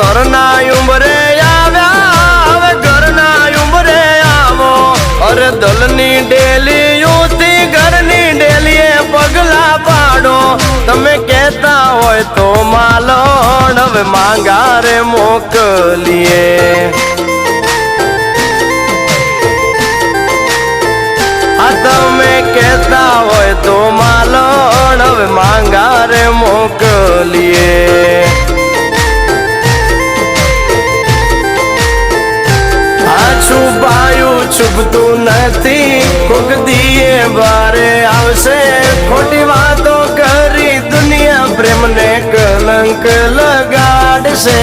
તરના ઉંબરે આવ્યા હવે ઘરના ઉંબરે આવો અરે દલની ડેલીઓથી ઘરની ડેલીએ પગલા પાડો તમે કહેતા હોય તો માલણ હવે માંગારે મોકલીએ તમે કહેતા હોય તો માલણ હવે માંગારે મોકલીએ છુપાયું છુપતું નથી કોક દીએ બારે આવશે ખોટી વાતો કરી દુનિયા પ્રેમને કલંક લગાડશે